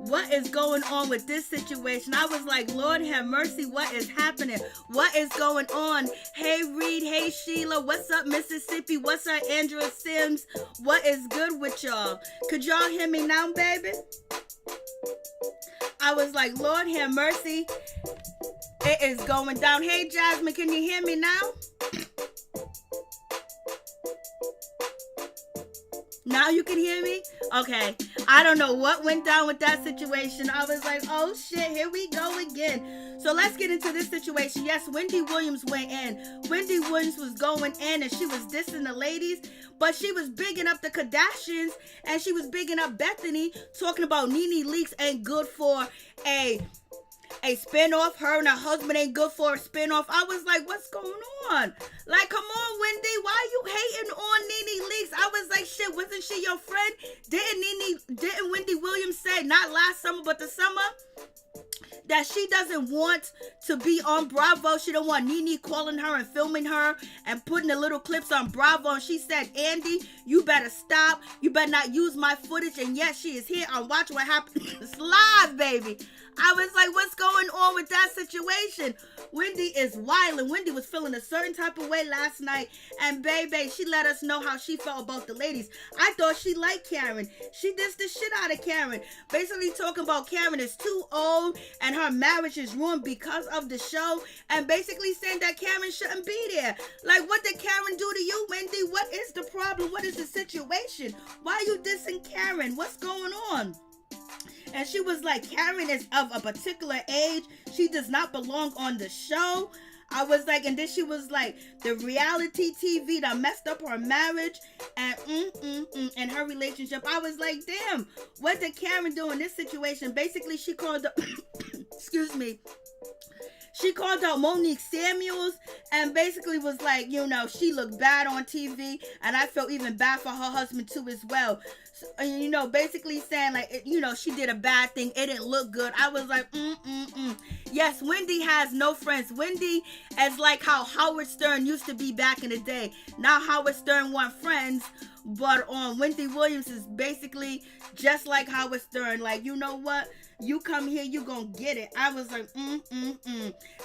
What is going on with this situation? I was like, Lord have mercy, what is happening? What is going on? Hey Reed, hey Sheila, what's up Mississippi? What's up Andrea Sims? What is good with y'all? Could y'all hear me now, baby? I was like, Lord have mercy. It is going down. Hey Jasmine, can you hear me now? Now you can hear me? Okay. I don't know what went down with that situation. I was like, oh shit, here we go again. So let's get into this situation. Yes, Wendy Williams went in. Wendy Williams was going in and she was dissing the ladies, but she was bigging up the Kardashians and she was bigging up Bethany, talking about Nene Leakes ain't good for a spinoff. Her and her husband ain't good for a spinoff. I was like, what's going on? Like, come on, Wendy, why are you hating on Nene Leakes? I was like, shit, wasn't she your friend? Didn't Wendy Williams say, not last summer, but the summer, that she doesn't want to be on Bravo? She don't want Nene calling her and filming her and putting the little clips on Bravo. And she said, Andy, you better stop. You better not use my footage. And yes, she is here on Watch What Happens Live, baby. I was like, what's going on with that situation? Wendy is wild, and Wendy was feeling a certain type of way last night. And baby, she let us know how she felt about the ladies. I thought she liked Karen. She dissed the shit out of Karen. Basically talking about Karen is too old and her marriage is ruined because of the show. And basically saying that Karen shouldn't be there. Like, what did Karen do to you, Wendy? What is the problem? What is the situation? Why are you dissing Karen? What's going on? And she was like, Karen is of a particular age. She does not belong on the show. I was like, and then she was like, the reality TV that messed up her marriage and and her relationship. I was like, damn, what did Karen do in this situation? Basically, she called the, excuse me, she called out Monique Samuels and basically was like, you know, she looked bad on TV, and I felt even bad for her husband too as well. So, you know, basically saying like, you know, she did a bad thing. It didn't look good. I was like, Yes, Wendy has no friends. Wendy is like how Howard Stern used to be back in the day. Now Howard Stern want friends, but Wendy Williams is basically just like Howard Stern. Like, you know what? You come here, you gonna get it. I was like,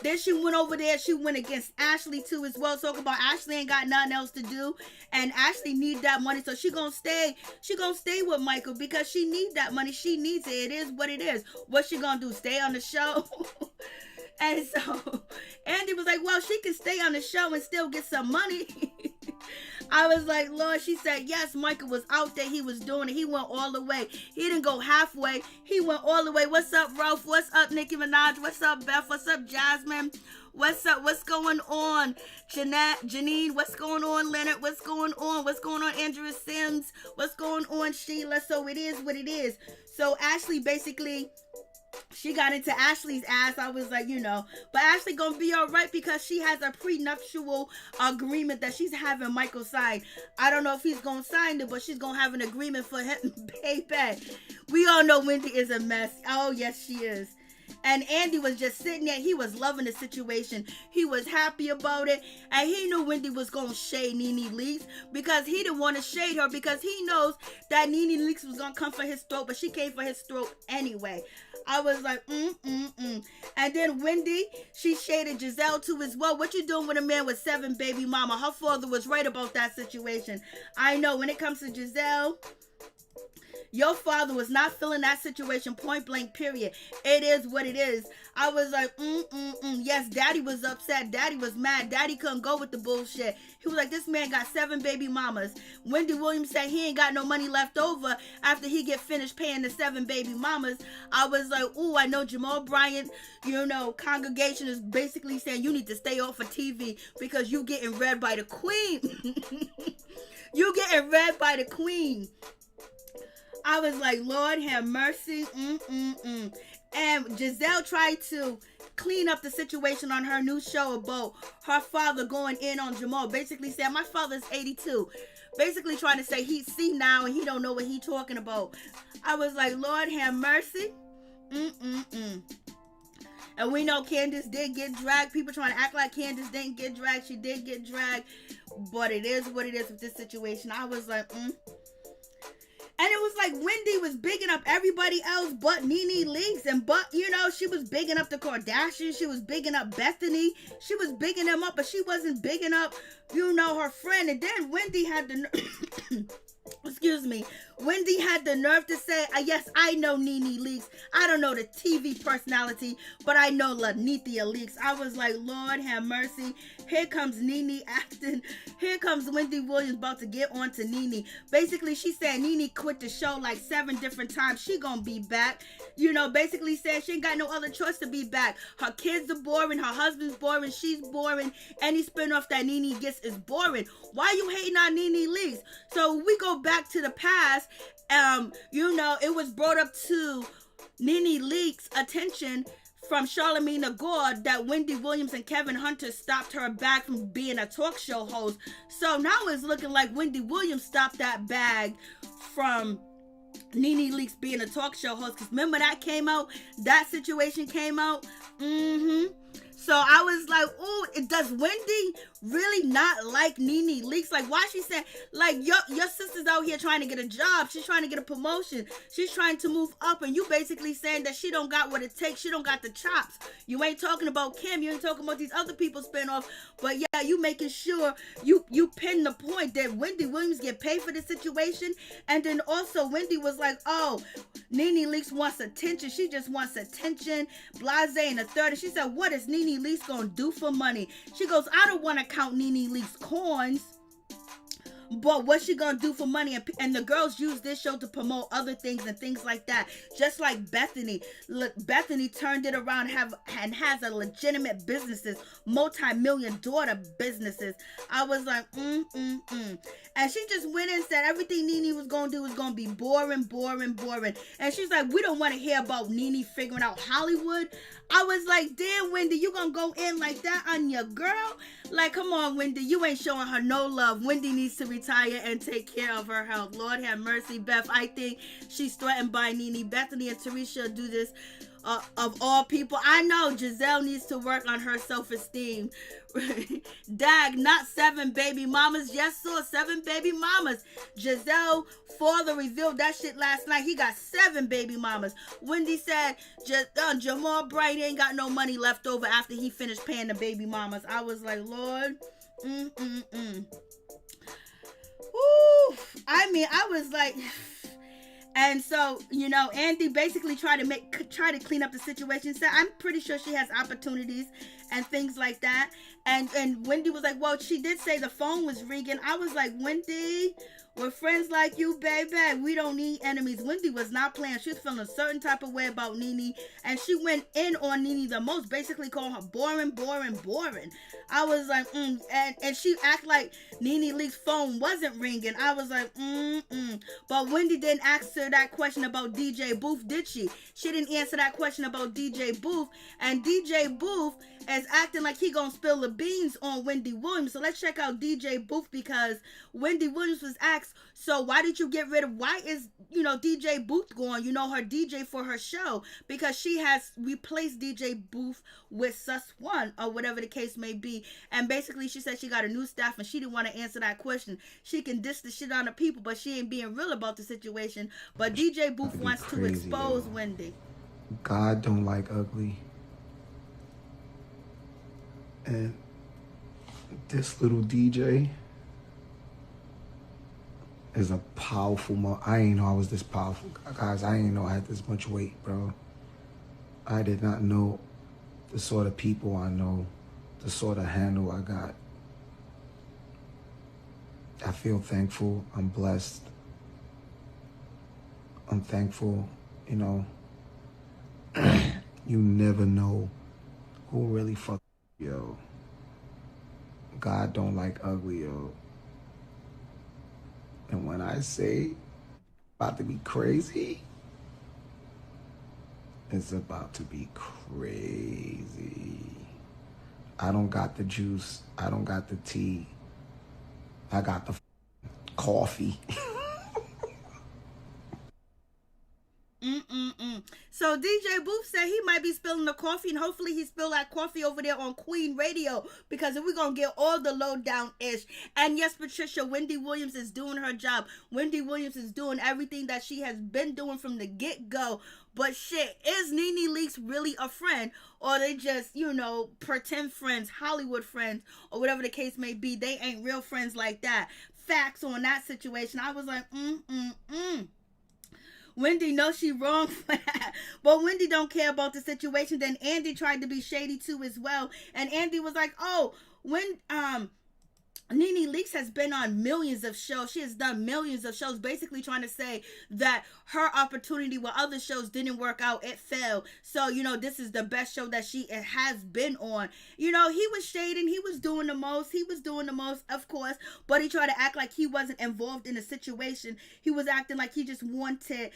Then she went over there. She went against Ashley too as well. Talk about Ashley ain't got nothing else to do, and Ashley need that money, so she gonna stay. She gonna stay with Michael because she needs that money. She needs it. It is what it is. What she gonna do? Stay on the show? And so Andy was like, well, she can stay on the show and still get some money. I was like, Lord, she said, yes, Michael was out there. He was doing it. He went all the way. He didn't go halfway. He went all the way. What's up, Ralph? What's up, Nicki Minaj? What's up, Beth? What's up, Jasmine? What's up? What's going on? Janine, what's going on? Leonard, what's going on? What's going on? Andrea Sims, what's going on? Sheila. So it is what it is. So Ashley basically, she got into Ashley's ass. I was like, you know, but Ashley gonna be all right because she has a prenuptial agreement that she's having Michael sign. I don't know if he's gonna sign it, but she's gonna have an agreement for him. Baby, we all know Wendy is a mess. Oh yes, she is. And Andy was just sitting there. He was loving the situation. He was happy about it. And he knew Wendy was going to shade Nene Leakes because he didn't want to shade her because he knows that Nene Leakes was going to come for his throat, but she came for his throat anyway. I was like, And then Wendy, she shaded Gisele too as well. What you doing with a man with 7 baby mama? Her father was right about that situation. I know when it comes to Gisele, your father was not feeling that situation, point blank, period. It is what it is. I was like, Yes, Daddy was upset. Daddy was mad. Daddy couldn't go with the bullshit. He was like, this man got 7 baby mamas. Wendy Williams said he ain't got no money left over after he get finished paying the 7 baby mamas. I was like, ooh, I know Jamal Bryant, you know, congregation is basically saying you need to stay off of TV because you getting read by the queen. You getting read by the queen. I was like, Lord have mercy. And Gisele tried to clean up the situation on her new show about her father going in on Jamal. Basically said, my father's 82. Basically trying to say he's senile and he don't know what he's talking about. I was like, Lord have mercy. And we know Candace did get dragged. People trying to act like Candace didn't get dragged. She did get dragged. But it is what it is with this situation. I was like, And it was like Wendy was bigging up everybody else but Nene Leakes, and she was bigging up the Kardashians, she was bigging up Bethany, she was bigging them up, but she wasn't bigging up, her friend. And then Wendy had the excuse me, Wendy had the nerve to say, yes, I know Nene Leakes. I don't know the TV personality, but I know Lanithia Leakes. I was like, Lord have mercy. Here comes Nene acting. Here comes Wendy Williams about to get on to Nene. Basically, she said Nene quit the show like 7 different times. She gonna be back. Basically said she ain't got no other choice to be back. Her kids are boring. Her husband's boring. She's boring. Any spinoff that Nene gets is boring. Why you hating on Nene Leakes? So we go back to the past. It was brought up to Nene Leakes' attention from Charlamagne Tha God that Wendy Williams and Kevin Hunter stopped her bag from being a talk show host. So now it's looking like Wendy Williams stopped that bag from Nene Leakes being a talk show host. Because remember that situation came out? So I was like, oh, does Wendy really not like Nene Leakes? Like, why she saying, like, your sister's out here trying to get a job. She's trying to get a promotion. She's trying to move up. And you basically saying that she don't got what it takes. She don't got the chops. You ain't talking about Kim. You ain't talking about these other people spinoff. But yeah, you making sure you pin the point that Wendy Williams get paid for the situation. And then also Wendy was like, oh, Nene Leakes wants attention. She just wants attention. Blase and the third. And she said, what is Nene Leakes gonna do for money? She goes, I don't want to count Nene Leakes coins, but what's she gonna do for money? And the girls use this show to promote other things and things like that. Just like Bethany. Look, Bethany turned it around and has a legitimate businesses, multi-million daughter businesses. I was like, And she just went in and said everything Nene was gonna do was gonna be boring. And she's like, we don't want to hear about Nene figuring out Hollywood. I was like, damn, Wendy, you gonna go in like that on your girl? Like, come on, Wendy, you ain't showing her no love. Wendy needs to retire and take care of her health. Lord have mercy, Beth. I think she's threatened by Nene. Bethany and Teresa do this. Of all people, I know Gisele needs to work on her self-esteem. Dag, not 7 baby mamas. Yes, sir, 7 baby mamas. Gisele father revealed that shit last night. He got 7 baby mamas. Wendy said Jamal Bright ain't got no money left over after he finished paying the baby mamas. I was like, Lord, Ooh, I mean, I was like. And so, Andy basically tried to clean up the situation. Said, I'm pretty sure she has opportunities and things like that. And Wendy was like, well, she did say the phone was ringing. I was like, Wendy, we're friends like you, baby. We don't need enemies. Wendy was not playing. She was feeling a certain type of way about Nene. And she went in on Nene the most, basically calling her boring. I was like, And she act like Nene Leakes' phone wasn't ringing. I was like, But Wendy didn't answer that question about DJ Booth, did she? She didn't answer that question about DJ Booth. And DJ Booth is acting like he gonna spill the beans on Wendy Williams. So let's check out DJ Booth, because Wendy Williams was asked, so why did you get rid of, why is, DJ Booth gone, her DJ for her show? Because she has replaced DJ Booth with Sus One, or whatever the case may be. And basically she said she got a new staff and she didn't want to answer that question. She can diss the shit on the people, but she ain't being real about the situation. But DJ Booth wants to expose Wendy. God don't like ugly. And this little DJ is a powerful I ain't know I was this powerful. Guys, I ain't know I had this much weight, bro. I did not know the sort of people I know, the sort of handle I got. I feel thankful. I'm blessed. I'm thankful, You never know who really fuck. Yo, God don't like ugly, yo. And when I say about to be crazy, it's about to be crazy. I don't got the juice. I don't got the tea. I got the coffee. So So DJ Booth said he might be spilling the coffee, and hopefully he spilled that coffee over there on Queen Radio, because if we're going to get all the lowdown-ish. And yes, Patricia, Wendy Williams is doing her job. Wendy Williams is doing everything that she has been doing from the get-go. But shit, is Nene Leakes really a friend? Or they just, pretend friends, Hollywood friends, or whatever the case may be. They ain't real friends like that. Facts on that situation. I was like, Wendy knows she wrong for that. But Wendy don't care about the situation. Then Andy tried to be shady too as well. And Andy was like, Nene Leakes has been on millions of shows. She has done millions of shows, basically trying to say that her opportunity with other shows didn't work out. It failed. So, this is the best show that she has been on. He was shading. He was doing the most. Of course. But he tried to act like he wasn't involved in the situation. He was acting like he just wanted,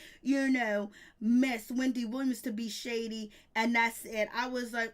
Miss Wendy Williams to be shady. And that's it. I was like,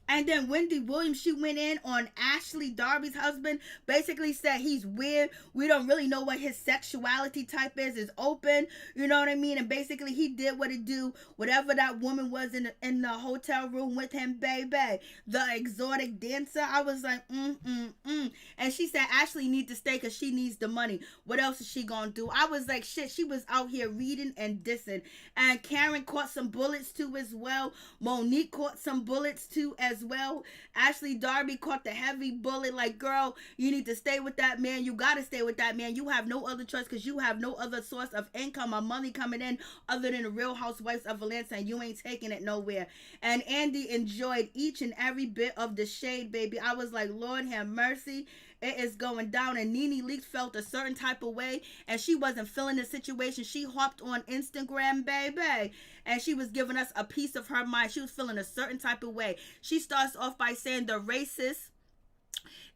And then Wendy Williams, she went in on Ashley, Darby's husband, basically said he's weird. We don't really know what his sexuality type is. It's open, you know what I mean? And basically he did what he do. Whatever that woman was in the hotel room with him, baby. The exotic dancer. I was like, And she said Ashley needs to stay because she needs the money. What else is she gonna do? I was like, shit, she was out here reading and dissing. And Karen caught some bullets too as well. Monique caught some bullets too as well. Ashley Darby caught the heavy bullet. Like, girl, you need to stay with that man. You gotta stay with that man. You have no other choice because you have no other source of income or money coming in other than the Real Housewives of Atlanta, and you ain't taking it nowhere. And Andy enjoyed each and every bit of the shade, baby. I was like, Lord have mercy. It is going down. And Nene Leakes felt a certain type of way, and she wasn't feeling the situation. She hopped on Instagram, baby, and she was giving us a piece of her mind. She was feeling a certain type of way. She starts off by saying the racist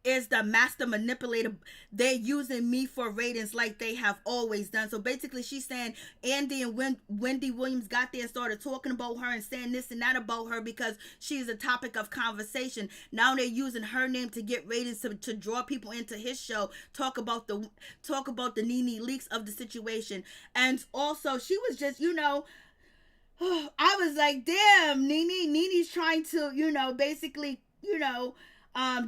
is the master manipulator. They're using me for ratings like they have always done. So basically she's saying Andy and Wendy Williams got there and started talking about her and saying this and that about her because she's a topic of conversation. Now they're using her name to get ratings to draw people into his show. Talk about the Nene Leakes of the situation. And also she was just, I was like, damn, Nene's trying to, basically,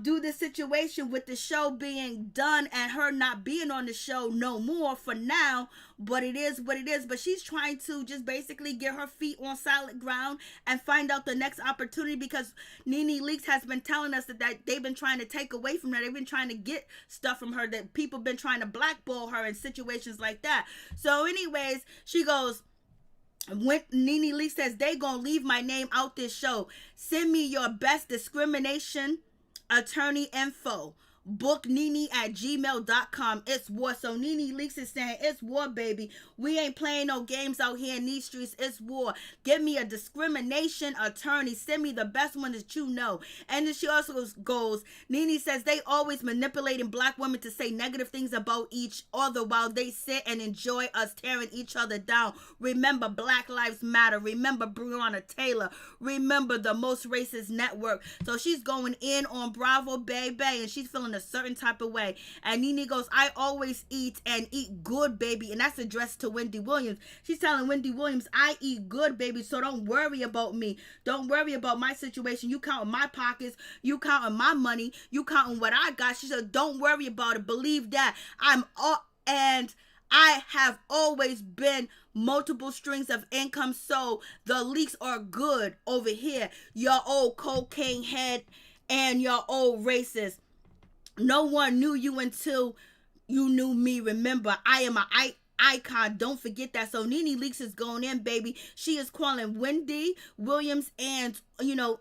do the situation with the show being done and her not being on the show no more for now, but it is what it is. But she's trying to just basically get her feet on solid ground and find out the next opportunity, because Nene Leakes has been telling us that they've been trying to take away from her. They've been trying to get stuff from her, that people been trying to blackball her in situations like that. So anyways, she goes, when Nene Leakes says they gonna leave my name out this show, send me your best discrimination attorney info. Book Nene at gmail.com. It's war. So Nene Leakes is saying it's war, baby. We ain't playing no games out here in these streets. It's war. Give me a discrimination attorney. Send me the best one that you know. And then she also goes, Nene says they always manipulating black women to say negative things about each other while they sit and enjoy us tearing each other down. Remember Black Lives Matter. Remember Breonna Taylor. Remember the Most Racist Network. So she's going in on Bravo, baby, and she's feeling a certain type of way. And Nene goes, I always eat and eat good, baby. And that's addressed to Wendy Williams. She's telling Wendy Williams, I eat good, baby, so don't worry about me. Don't worry about my situation. You counting my pockets. You counting my money. You counting what I got. She said, don't worry about it. Believe that. And I have always been multiple strings of income, so the leaks are good over here. Your old cocaine head and your old racist. No one knew you until you knew me. Remember, I am an icon. Don't forget that. So Nene Leakes is going in, baby. She is calling Wendy Williams and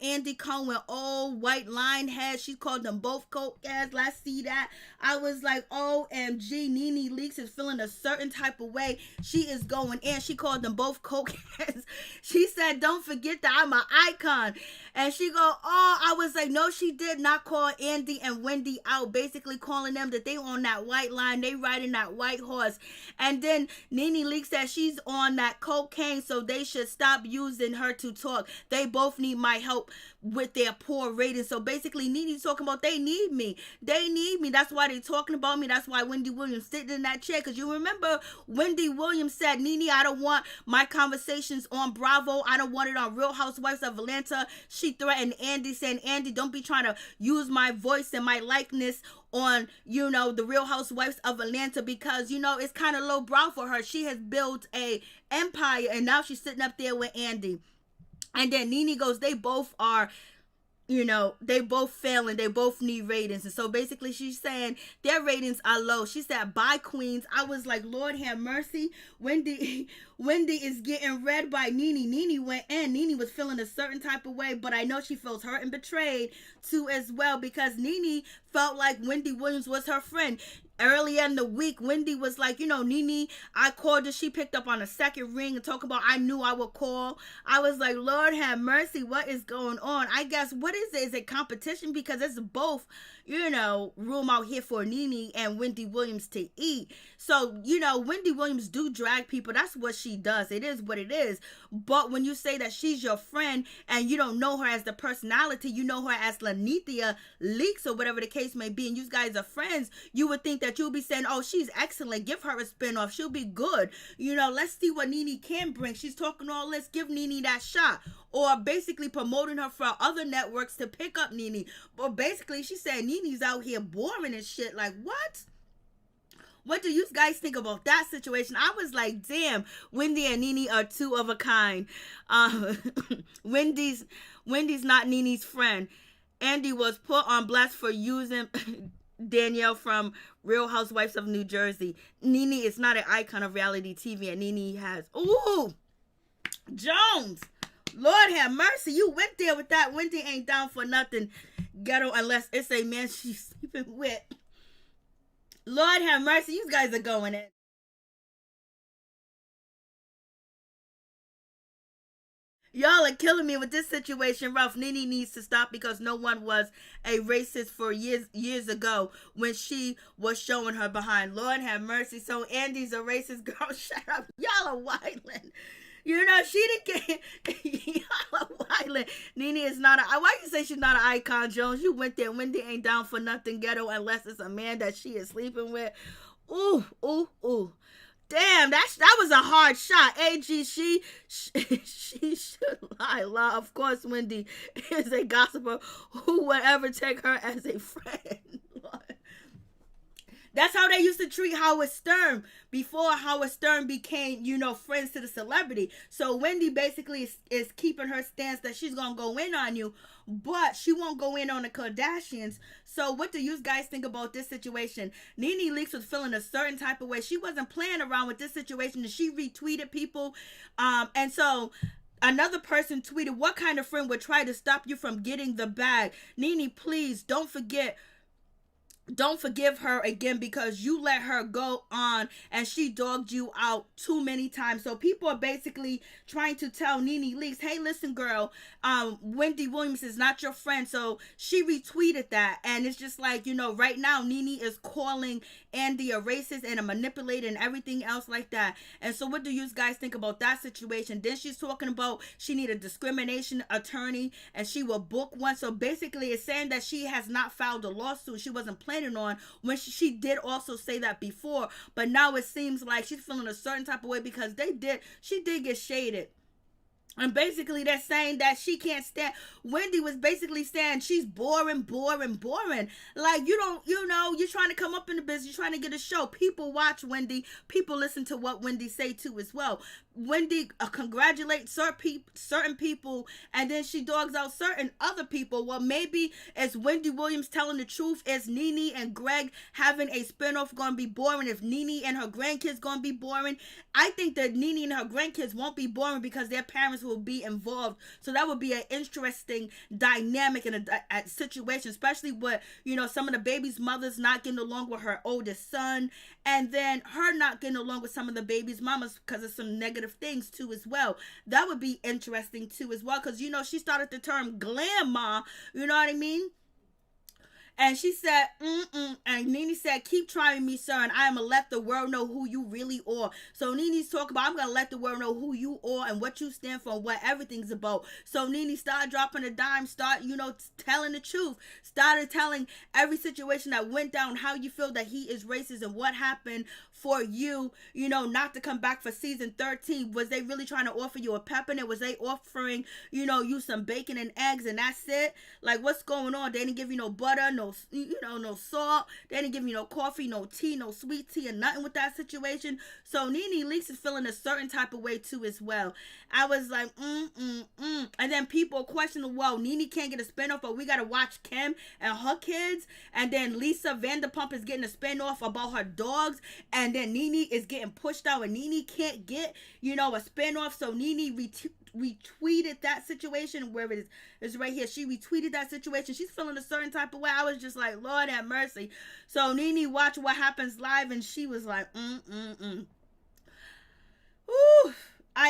Andy Cohen all white line heads. She called them both coke ass. Let's see that. I was like, OMG, Nene Leakes is feeling a certain type of way. She is going in. She called them both coke ass. She said, don't forget that I'm an icon. And she go, I was like, no, she did not call Andy and Wendy out, basically calling them that they on that white line. They riding that white horse. And then then Nene Leakes that she's on that cocaine, so they should stop using her to talk. They both need my help with their poor ratings. So basically, Nene's talking about they need me. They need me. That's why they're talking about me. That's why Wendy Williams sitting in that chair. Because you remember Wendy Williams said, Nene, I don't want my conversations on Bravo. I don't want it on Real Housewives of Atlanta. She threatened Andy, saying, Andy, don't be trying to use my voice and my likeness on, the Real Housewives of Atlanta, because, it's kind of low brow for her. She has built a empire, and now she's sitting up there with Andy. And then Nene goes, they both are, they both failing. They both need ratings. And so basically she's saying their ratings are low. She said, bye, queens. I was like, Lord have mercy. Wendy is getting read by Nene. Nene went in. Nene was feeling a certain type of way, but I know she feels hurt and betrayed too as well, because Nene felt like Wendy Williams was her friend. Earlier in the week, Wendy was like, Nene, I called her. She picked up on a second ring and talking about I knew I would call. I was like, Lord have mercy, what is going on? I guess, what is it? Is it competition? Because it's both, room out here for Nene and Wendy Williams to eat. So, Wendy Williams do drag people. That's what she does. It is what it is. But when you say that she's your friend and you don't know her as the personality, you know her as Nene Leakes or whatever the case may be, and you guys are friends, you would think that you'll be saying, oh, she's excellent. Give her a spinoff. She'll be good. Let's see what Nene can bring. She's talking all this. Give Nene that shot. Or basically promoting her for other networks to pick up Nene. But basically, she said Nene's out here boring and shit. Like, what? What do you guys think about that situation? I was like, damn, Wendy and Nene are two of a kind. Wendy's not Nene's friend. Andy was put on blast for using Danielle from Real Housewives of New Jersey. Nene is not an icon of reality TV, and Nene has... Ooh! Jones! Lord have mercy. You went there with that. Wendy ain't down for nothing ghetto unless it's a man she's sleeping with. Lord have mercy. You guys are going in. Y'all are killing me with this situation, rough. Nene needs to stop because no one was a racist for years ago when she was showing her behind. Lord have mercy. So Andy's a racist girl. Shut up. Y'all are wildin'. She didn't get... Y'all are wildin'. Nene is not a... Why you say she's not an icon, Jones? You went there. Wendy ain't down for nothing ghetto unless it's a man that she is sleeping with. Ooh, ooh, ooh. Damn, that was a hard shot. AG, she should lie. Of course, Wendy is a gossiper. Who would ever take her as a friend? That's how they used to treat Howard Stern before Howard Stern became, friends to the celebrity. So Wendy basically is keeping her stance that she's going to go in on you, but she won't go in on the Kardashians. So what do you guys think about this situation? Nene Leakes was feeling a certain type of way. She wasn't playing around with this situation, and she retweeted people. And so... Another person tweeted, what kind of friend would try to stop you from getting the bag? Nene, please don't forgive her again because you let her go on and she dogged you out too many times. So people are basically trying to tell Nene Leakes, hey, listen, girl, Wendy Williams is not your friend. So she retweeted that. And it's just like, right now, Nene is calling Andy a racist and a manipulator and everything else like that. And so what do you guys think about that situation? Then she's talking about she need a discrimination attorney and she will book one. So basically it's saying that she has not filed a lawsuit. She wasn't planning on when she did also say that before, but now it seems like she's feeling a certain type of way because she did get shaded. And basically they're saying that she can't stand. Wendy was basically saying she's boring. Like, you're trying to come up in the business, you're trying to get a show. People watch Wendy. People listen to what Wendy say too as well. Wendy congratulates certain people and then she dogs out certain other people. Well, maybe as Wendy Williams telling the truth, is Nene and Greg having a spinoff going to be boring? If Nene and her grandkids going to be boring? I think that Nene and her grandkids won't be boring because their parents will be involved. So that would be an interesting dynamic in a situation, especially with, some of the baby's mothers not getting along with her oldest son, and then her not getting along with some of the baby's mamas because of some negative things too as well. That would be interesting too as well because, she started the term glam ma, you know what I mean? And she said, and Nene said, keep trying me, sir, and I am going to let the world know who you really are. So Nene's talking about, I'm going to let the world know who you are and what you stand for and what everything's about. So Nene started dropping a dime, telling the truth, started telling every situation that went down, how you feel that he is racist and what happened for you, not to come back for season 13. Was they really trying to offer you a peppermint? Was they offering, you some bacon and eggs and that's it? Like, what's going on? They didn't give you no butter, no salt. They didn't give you no coffee, no tea, no sweet tea, and nothing with that situation. So Nene Leakes is feeling a certain type of way too as well. I was like, And then people questioning, well, Nene can't get a spinoff, but we gotta watch Kim and her kids. And then Lisa Vanderpump is getting a spinoff about her dogs. And then Nene is getting pushed out, and Nene can't get, a spinoff. So Nene retweeted that situation, where it is right here. She retweeted that situation. She's feeling a certain type of way. I was just like, Lord have mercy. So Nene watched What Happens Live, and she was like, Ooh,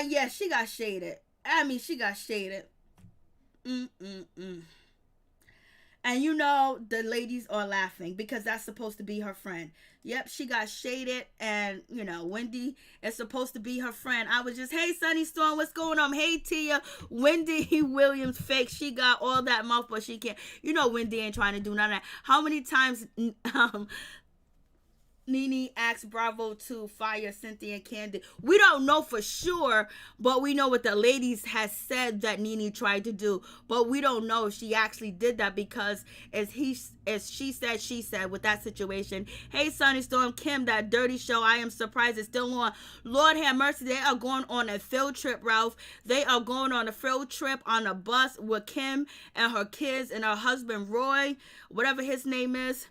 yeah, she got shaded. I mean, she got shaded. And the ladies are laughing because that's supposed to be her friend. Yep, she got shaded, and Wendy is supposed to be her friend. I was just, hey, Sunny Storm, what's going on? Hey, Tia. Wendy Williams fake. She got all that mouth, but she can't. Wendy ain't trying to do none of that. How many times Nene asked Bravo to fire Cynthia and Candy? We don't know for sure, but we know what the ladies has said that Nene tried to do. But we don't know if she actually did that, because as she said with that situation. Hey, Sunny Storm, Kim, that dirty show, I am surprised it's still on. Lord have mercy, they are going on a field trip, Ralph. They are going on a field trip on a bus with Kim and her kids and her husband Roy, whatever his name is.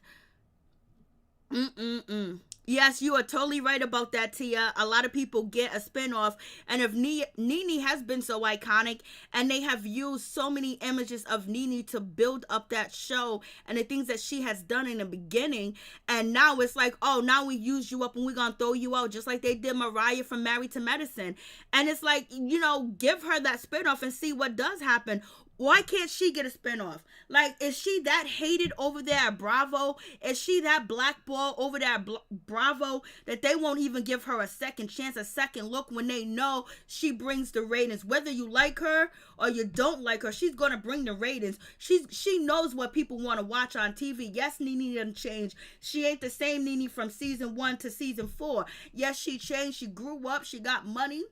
Yes, you are totally right about that, Tia. A lot of people get a spinoff, and if Nene has been so iconic, and they have used so many images of Nene to build up that show and the things that she has done in the beginning, and now it's like, oh, now we use you up and we're gonna throw you out, just like they did Mariah from Married to Medicine. And it's like, give her that spinoff and see what does happen. Why can't she get a spinoff? Like, is she that hated over there at Bravo? Is she that blackball over there at Bravo that they won't even give her a second chance, a second look, when they know she brings the ratings? Whether you like her or you don't like her, she's going to bring the ratings. She knows what people want to watch on TV. Yes, Nene didn't change. She ain't the same Nene from season 1 to season 4. Yes, she changed. She grew up. She got money.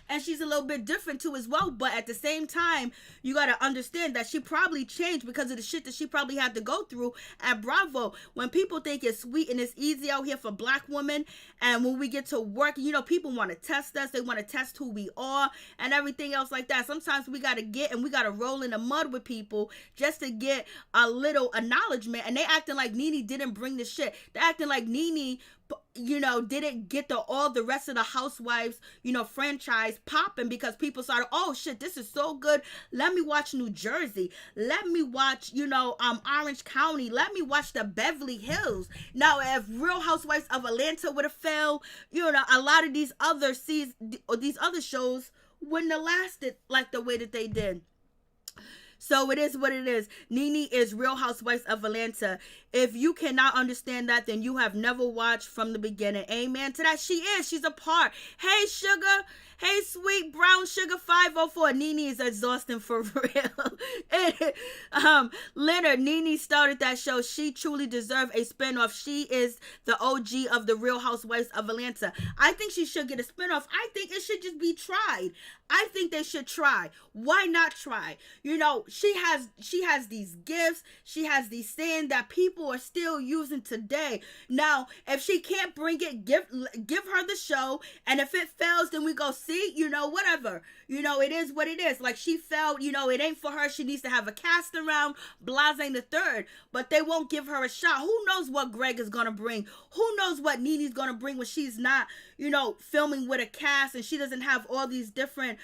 And she's a little bit different too as well. But at the same time, you got to understand that she probably changed because of the shit that she probably had to go through at Bravo. When people think it's sweet and it's easy out here for black women, and when we get to work, people want to test us. They want to test who we are and everything else like that. Sometimes we got to roll in the mud with people just to get a little acknowledgement. And they acting like Nene didn't bring the shit. They acting like Nene didn't get all the rest of the Housewives, franchise popping, because people started, oh shit, this is so good. Let me watch New Jersey. Let me watch, Orange County. Let me watch the Beverly Hills. Now, if Real Housewives of Atlanta would have failed, a lot of these other these other shows wouldn't have lasted like the way that they did. So it is what it is. Nene is Real Housewives of Atlanta. If you cannot understand that, then you have never watched from the beginning. Amen to that. She is. She's a part. Hey, sugar. Hey, sweet brown sugar 504. Nene is exhausting for real. Leonard, Nene started that show. She truly deserved a spinoff. She is the OG of the Real Housewives of Atlanta. I think she should get a spinoff. I think it should just be tried. I think they should try. Why not try? She has these gifts. She has these sayings that people are still using today. Now, if she can't bring it, give her the show. And if it fails, then we go, see, whatever. It is what it is. Like, she felt, it ain't for her. She needs to have a cast around, blase the third. But they won't give her a shot. Who knows what Greg is going to bring? Who knows what Nene's going to bring when she's not, filming with a cast and she doesn't have all these different,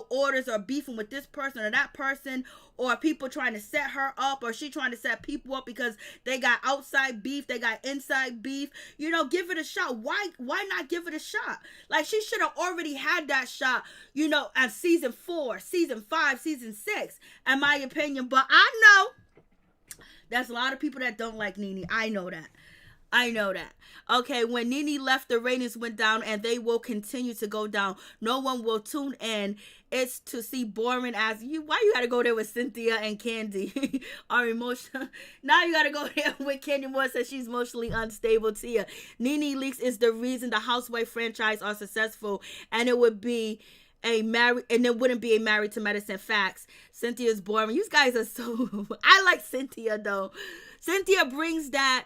orders, or beefing with this person or that person, or people trying to set her up, or she trying to set people up because they got outside beef, they got inside beef. Give it a shot. Why not give it a shot? Like, she should have already had that shot, at season 4, season 5, season 6, in my opinion. But I know There's a lot of people that don't like Nene. I know that. I know that. Okay, when Nene left, the ratings went down, and they will continue to go down. No one will tune in. It's to see boring as you. Why you gotta go there with Cynthia and Candy? Are emotional. Now you gotta go there with Candy Moore, says she's emotionally unstable. Tia, Nene Leakes is the reason the Housewife franchise are successful, and it would be it wouldn't be a Married to Medicine. Facts. Cynthia's boring. You guys are so. I like Cynthia though. Cynthia brings that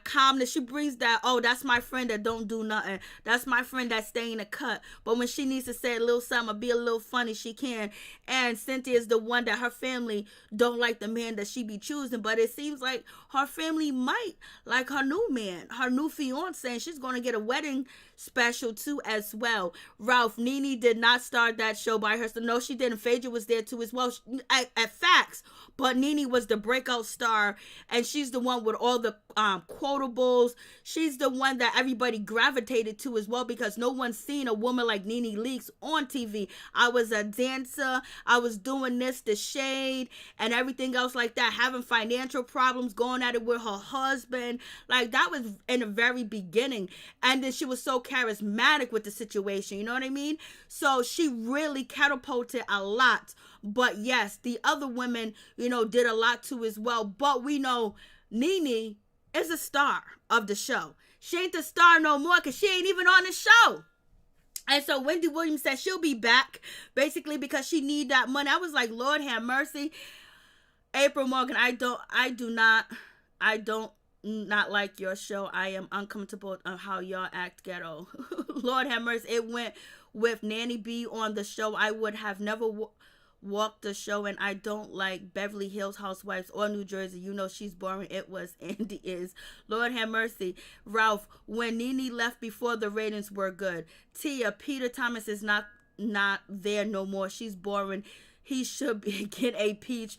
calmness. She brings that, oh, that's my friend that don't do nothing. That's my friend that stay in the cut. But when she needs to say a little something or be a little funny, she can. And Cynthia is the one that her family don't like the man that she be choosing. But it seems like her family might like her new man, her new fiance. And she's going to get a wedding special too as well. Ralph, Nene did not start that show by herself. No, she didn't. Phaedra was there too as well. At facts. But Nene was the breakout star, and she's the one with all the quotables. She's the one that everybody gravitated to as well, because no one's seen a woman like Nene Leakes on TV. I was a dancer. I was doing this, the shade, and everything else like that, having financial problems, going at it with her husband. Like, that was in the very beginning. And then she was so charismatic with the situation, you know what I mean? So she really catapulted a lot. But yes, the other women, did a lot too as well. But we know Nene is a star of the show. She ain't the star no more because she ain't even on the show. And so Wendy Williams said she'll be back, basically because she need that money. I was like, Lord have mercy. April Morgan, I do not like your show. I am uncomfortable on how y'all act ghetto. Lord have mercy. It went with Nanny B on the show. I would have never walked the show, and I don't like Beverly Hills Housewives or New Jersey. She's boring. It was Andy is. Lord have mercy. Ralph, when Nene left before the ratings were good. Tia, Peter Thomas is not there no more. She's boring. He should get a peach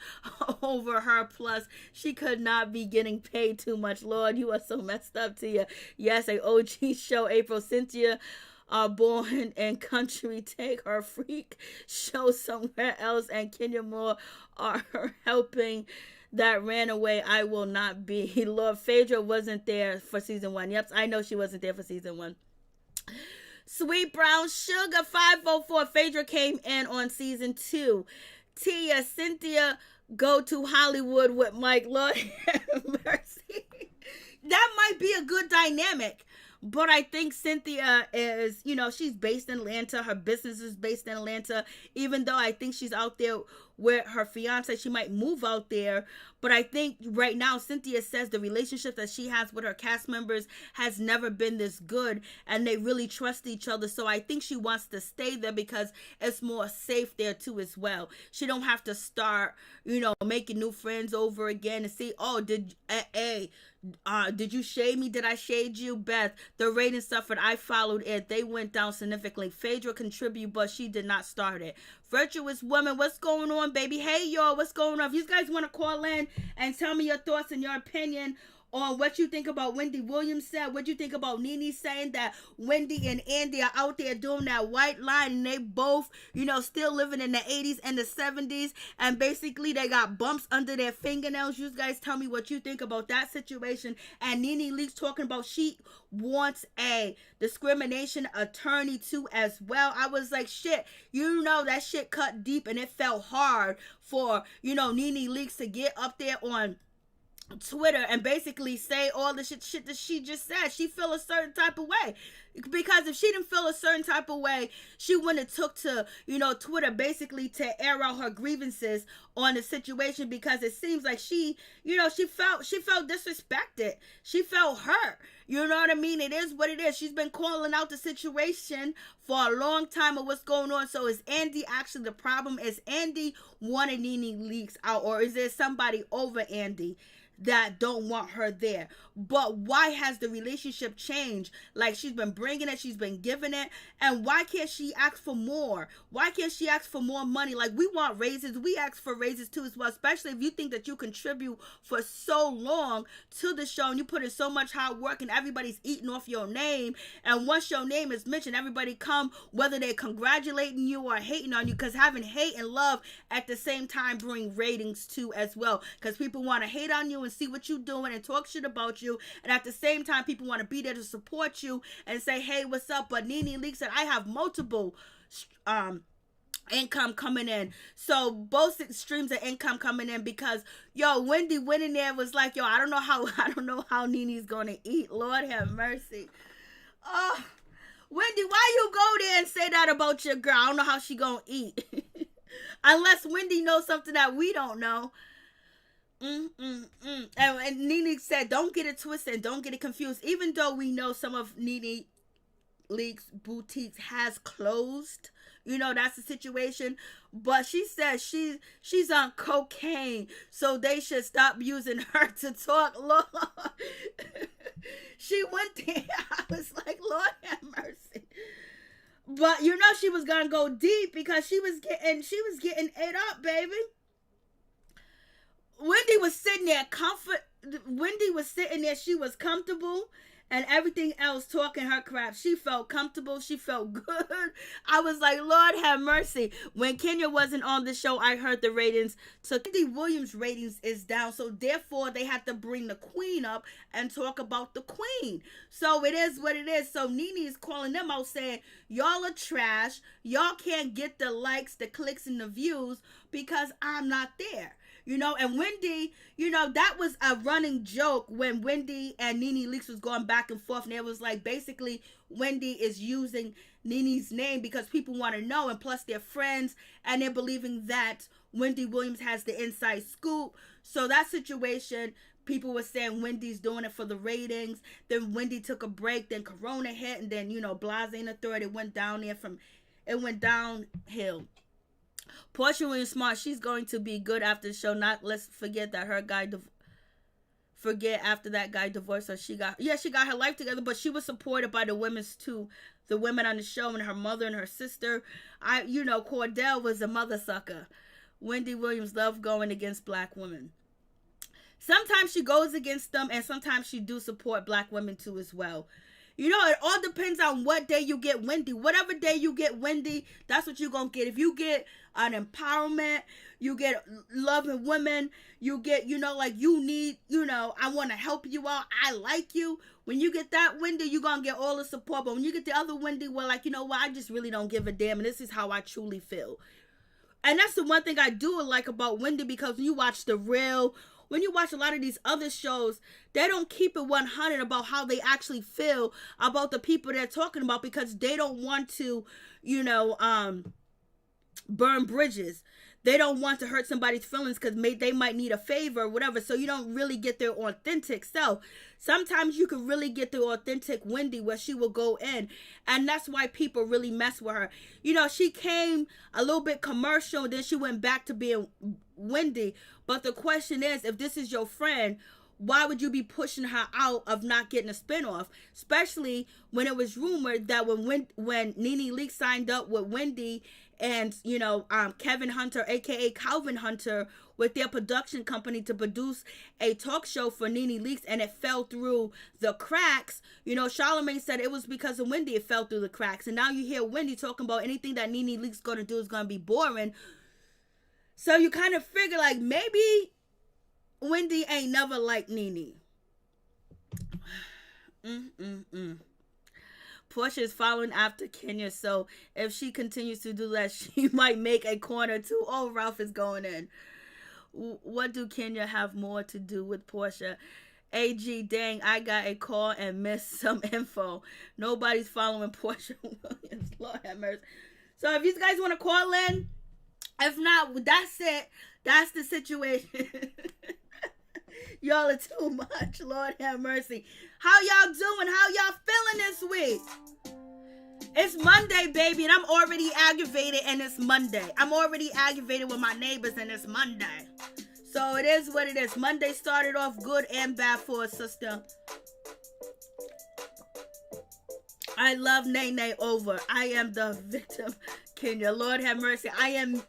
over her. Plus, she could not be getting paid too much. Lord, you are so messed up, Tia. Yes, a OG show. April, Cynthia born in country, take her freak show somewhere else, and Kenya Moore are helping that ran away. I will not be. Lord, Phaedra wasn't there for season 1. Yep, I know she wasn't there for season 1. Sweet Brown Sugar 504. Phaedra came in on season 2. Tia, Cynthia go to Hollywood with Mike. Lord have mercy. That might be a good dynamic. But I think Cynthia is, she's based in Atlanta. Her business is based in Atlanta. Even though I think she's out there with her fiance, she might move out there. But I think right now, Cynthia says the relationship that she has with her cast members has never been this good. And they really trust each other. So I think she wants to stay there because it's more safe there too as well. She don't have to start, making new friends over again and see, oh, did you shade me? Did I shade you? Beth, the ratings suffered. I followed it. They went down significantly. Phaedra contributed, but she did not start it. Virtuous Woman, what's going on, baby? Hey, y'all, what's going on? If you guys want to call in and tell me your thoughts and your opinion on what you think about Wendy Williams said, what you think about Nene saying that Wendy and Andy are out there doing that white line, and they both, still living in the 80s and the 70s, and basically they got bumps under their fingernails. You guys tell me what you think about that situation. And Nene Leakes talking about she wants a discrimination attorney too as well. I was like, shit, that shit cut deep, and it felt hard for, Nene Leakes to get up there on Twitter and basically say all the shit that she just said. She feel a certain type of way, because if she didn't feel a certain type of way, she wouldn't have took to Twitter basically to air out her grievances on the situation, because it seems like she felt disrespected. She felt hurt. You know what I mean? It is what it is. She's been calling out the situation for a long time of what's going on. So is Andy actually the problem? Is Andy wanting Nene Leakes out, or is there somebody over Andy? that don't want her there. But why has the relationship changed? Like, she's been bringing it, she's been giving it, and why can't she ask for more? Why can't she ask for more money? Like, we want raises, we ask for raises too as well, especially if you think that you contribute for so long to the show and you put in so much hard work and everybody's eating off your name, and once your name is mentioned, everybody come, whether they're congratulating you or hating on you, because having hate and love at the same time bring ratings too as well, because people want to hate on you and see what you're doing and talk shit about you, and at the same time people want to be there to support you and say, hey, what's up? But Nene Leakes said, I have multiple income coming in, so both streams of income coming in, because Wendy went in there, was like, I don't know how Nene's gonna eat. Lord have mercy. Oh, Wendy, why you go there and say that about your girl? I don't know how she gonna eat. Unless Wendy knows something that we don't know. And Nene said, don't get it twisted and don't get it confused. Even though we know some of Nene Leakes' boutiques has closed, that's the situation. But she says she's on cocaine, so they should stop using her to talk. Lord, she went there. I was like, Lord have mercy. But she was gonna go deep because she was getting ate up, baby. Wendy was sitting there she was comfortable and everything else talking her crap. She felt comfortable. She felt good. I was like, Lord have mercy. When Kenya wasn't on the show, I heard the ratings. So Wendy Williams' ratings is down. So therefore, they had to bring the queen up and talk about the queen. So it is what it is. So Nene is calling them out saying, y'all are trash. Y'all can't get the likes, the clicks, and the views because I'm not there. And Wendy, that was a running joke when Wendy and Nene Leakes was going back and forth. And it was like, basically, Wendy is using Nene's name because people want to know. And plus, they're friends. And they're believing that Wendy Williams has the inside scoop. So that situation, people were saying Wendy's doing it for the ratings. Then Wendy took a break. Then Corona hit. And then, Blase and the third, it went downhill. Portia Williams Smart, she's going to be good after the show. Let's forget that her guy after that guy divorced her. She got her life together, but she was supported by the women too. The women on the show and her mother and her sister. Cordell was a mother sucker. Wendy Williams loved going against black women. Sometimes she goes against them, and sometimes she do support black women too as well. It all depends on what day you get Wendy. Whatever day you get Wendy, that's what you're going to get. If you get an empowerment, you get loving women, you get, you need, I want to help you out. I like you. When you get that Wendy, you're going to get all the support. But when you get the other Wendy, I just really don't give a damn. And this is how I truly feel. And that's the one thing I do like about Wendy, because when you watch The Real, when you watch a lot of these other shows, they don't keep it 100 about how they actually feel about the people they're talking about, because they don't want to, burn bridges. They don't want to hurt somebody's feelings because they might need a favor or whatever. So you don't really get their authentic self. Sometimes you can really get the authentic Wendy where she will go in. And that's why people really mess with her. She came a little bit commercial, and then she went back to being Wendy. But the question is, if this is your friend, why would you be pushing her out of not getting a spinoff? Especially when it was rumored that when Nene Leakes signed up with Wendy and, Kevin Hunter, a.k.a. Calvin Hunter, with their production company to produce a talk show for Nene Leakes, and it fell through the cracks. Charlamagne said it was because of Wendy it fell through the cracks. And now you hear Wendy talking about anything that Nene Leakes going to do is going to be boring. So you kind of figure, like, maybe Wendy ain't never liked Nene. Portia is following after Kenya, so if she continues to do that, she might make a corner too. Oh, Ralph is going in. What do Kenya have more to do with Portia? AG, dang, I got a call and missed some info. Nobody's following Portia Williams. Lord have mercy. So if you guys want to call in, if not, that's it. That's the situation. Y'all are too much. Lord have mercy. How y'all doing? How y'all feeling this week? It's Monday, baby, and I'm already aggravated, and it's Monday. I'm already aggravated with my neighbors, and it's Monday. So it is what it is. Monday started off good and bad for us, sister. I love Nene over. I am the victim. Kenya, Lord have mercy. I am.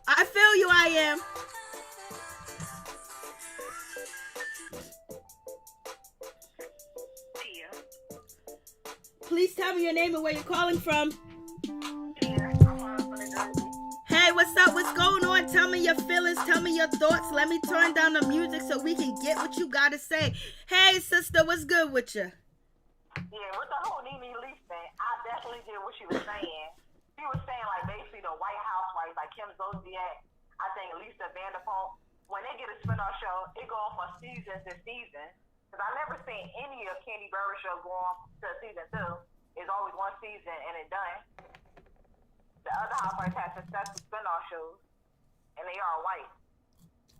I feel you. I am. Please tell me your name and where you're calling from. Hey, what's up? What's going on? Tell me your feelings. Tell me your thoughts. Let me turn down the music so we can get what you got to say. Hey, sister, what's good with you? Yeah, with the whole Nene Leakes thing, I definitely did what she was saying. She was saying, like, basically the White Housewives, like Kim Zolciak, I think Lisa Vanderpump, when they get a spinoff show, it go on for seasons and seasons. Because I never seen any of Candy Burris show go on to season 2. It's always one season and it's done. The other housewives have successful spinoff shows, and they are white.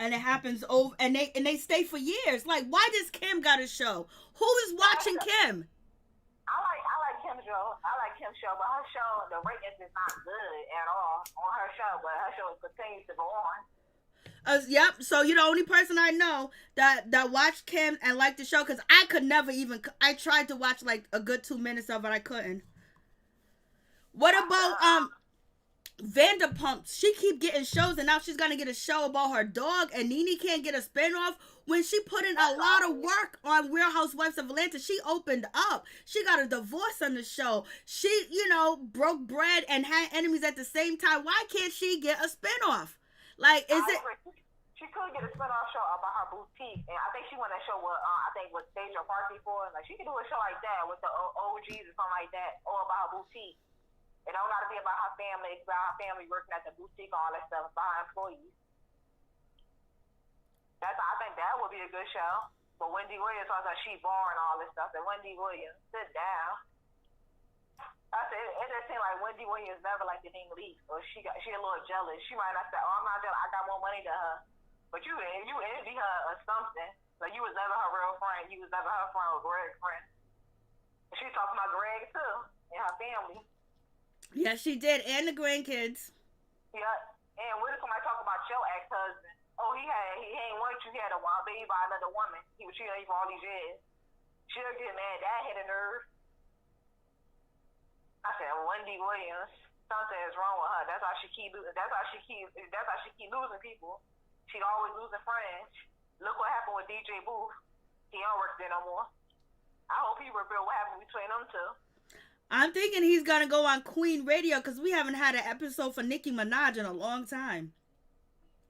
And it happens over, and they stay for years. Like, why does Kim got a show? Who is watching Kim? I like Kim's show. I like Kim's show, but her show, the ratings is not good at all on her show. But her show continues to go on. Yep. So you're the only person I know that watched Kim and liked the show, because I could never even. I tried to watch like a good 2 minutes of it. I couldn't. What about Vanderpump? She keep getting shows, and now she's gonna get a show about her dog, and Nene can't get a spinoff. When she put in a lot of work on Real Housewives of Atlanta, she opened up. She got a divorce on the show. She, broke bread and had enemies at the same time. Why can't she get a spinoff? Like, is it? She could get a spinoff show about her boutique, and I think she won that show with with Stage or Party for. Like, she could do a show like that with the OGs or something like that, or about her boutique. It don't gotta be about her family. It's about her family working at the boutique, all that stuff, about her employees. I think that would be a good show. But Wendy Williams talks like she boring, all this stuff. And Wendy Williams, sit down. I said it just seemed like Wendy Williams never liked the Nene Leakes, or she a little jealous. She might not say, "Oh, I'm not jealous. I got more money than her." But you envy her or something. Like, you was never her real friend. You was never her friend or Greg's friend. And she talking about Greg too and her family. Yeah, she did, and the grandkids. Yeah, and what if somebody talk about your ex-husband? Oh, he ain't want you. He had a wild baby by another woman. He was cheating on you for all these years. She'll get mad. That hit a nerve. I said, Wendy Williams, something is wrong with her. That's how she keep losing people. She always losing friends. Look what happened with DJ Booth. He don't work there no more. I hope he reveal what happened between them two. I'm thinking he's gonna go on Queen Radio, because we haven't had an episode for Nicki Minaj in a long time.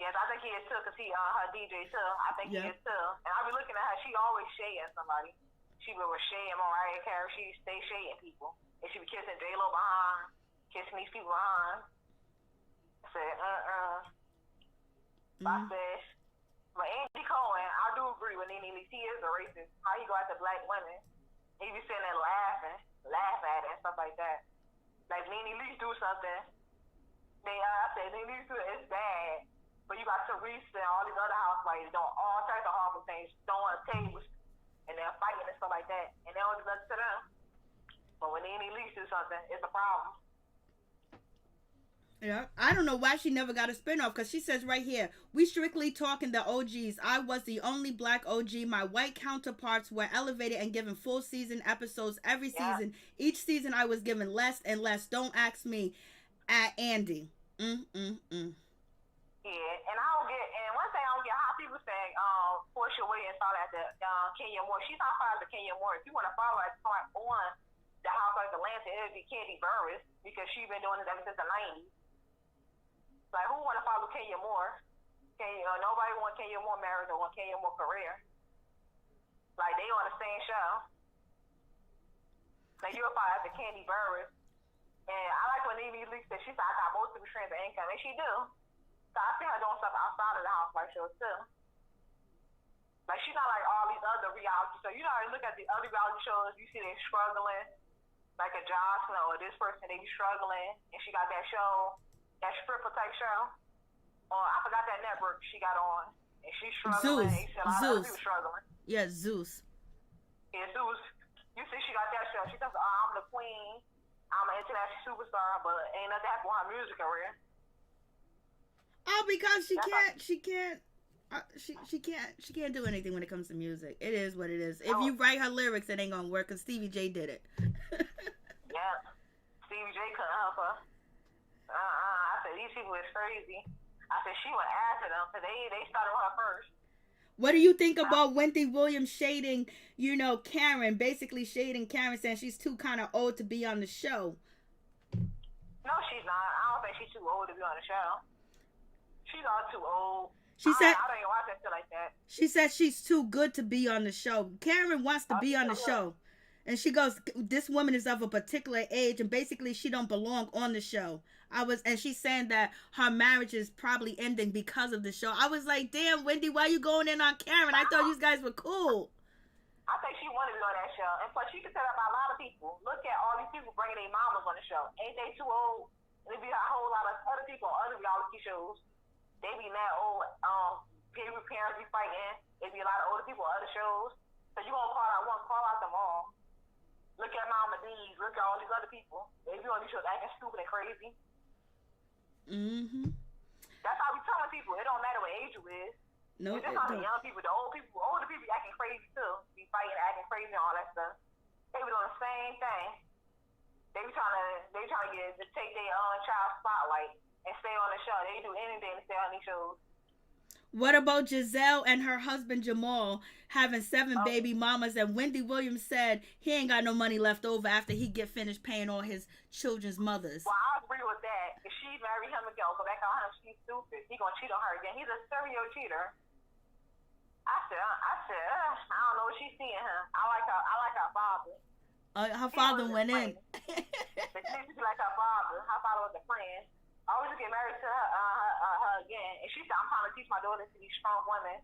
Yes, I think he is too, because he her DJ too. I think he is too. And I be looking at her, she always shading somebody. She be with shading Mariah Carey. She stay shading people. And she be kissing J-Lo behind, kissing these people behind. I said, I said, but Andy Cohen, I do agree with Nene Leakes. He is a racist. How he go after black women? He be sitting there laugh at it and stuff like that. Like, Nene Leakes do something. I said, Nene Leakes do it, it's bad. But you got Teresa and all these other housewives doing all types of horrible things, throwing tables, and they're fighting and stuff like that. And they don't do nothing to them. But when Nene Leakes do something, it's a problem. Yeah, I don't know why she never got a spinoff, because she says right here, we strictly talking the OGs. I was the only black OG. My white counterparts were elevated and given full season episodes every season. Each season I was given less and less. Don't ask me. At Andy. Yeah, and I don't get, and one thing I don't get, how people say, Portia Williams followed at the Kenya Moore. She's not followed the Kenya Moore. If you want to follow at part on the Housewives of Atlanta, it would be Candy Burris, because she's been doing this ever since the 90s. Like, who want to follow Kenya Moore? Nobody want Kenya Moore married or want Kenya Moore career. Like, they on the same show. Like, you'll follow after Candy Burris. And I like when Nene Leakes said, she said, I got multiple streams of income. And she do. So I see her doing stuff outside of the Housewives shows too. Like, she's not like all these other reality shows. You know how you look at the other reality shows, you see they struggling. Like a Jocelyn or this person, they be struggling. And she got that show, that stripper type show. Or I forgot that network she got on. And she's struggling. Zeus. And she said a lot of other people struggling. Yeah, Zeus. Yeah, Zeus. You see she got that show. She says, I'm the queen. I'm an international superstar, but ain't nothing happened with her music career. Oh, because she can't She can't do anything when it comes to music. It is what it is. If you write her lyrics, it ain't gonna work. Cause Stevie J did it. Yeah, Stevie J couldn't help her. I said these people is crazy. I said she went after them, so they started with her first. What do you think about Wendy Williams shading, Karen, basically shading Karen, saying she's too kind of old to be on the show? No, she's not. I don't think she's too old to be on the show. She's not too old. She said, I don't even watch that shit like that. She said she's too good to be on the show. Karen wants to be on the show. And she goes, this woman is of a particular age, and basically she don't belong on the show. And she's saying that her marriage is probably ending because of the show. I was like, damn, Wendy, why you going in on Karen? I thought you guys were cool. I think she wanted to be on that show. And plus, she could set up a lot of people. Look at all these people bringing their mamas on the show. Ain't they too old? And there be a whole lot of other people on other reality shows. They be mad old. People, parents be fighting. There be a lot of older people on other shows. So you gonna call out one, call out them all. Look at Mama D's. Look at all these other people. They be on these shows acting stupid and crazy. That's how we telling people. It don't matter what age you is. No, it's just how the young people, the older people be acting crazy too. Be fighting, acting crazy, and all that stuff. They be doing the same thing. They trying to take their own child spotlight and stay on the show. They do anything to stay on these shows. What about Gisele and her husband Jamal having 7 baby mamas? And Wendy Williams said he ain't got no money left over after he get finished paying all his children's mothers. Well, I agree with that. If she marry him again, go back on him, she's stupid. He gonna cheat on her again. He's a serial cheater. I said, I don't know what she's seeing him. I like her father. Her father went in. But she be like her father. Her father was a friend. I always get married to her again. And she said, I'm trying to teach my daughters to be strong women.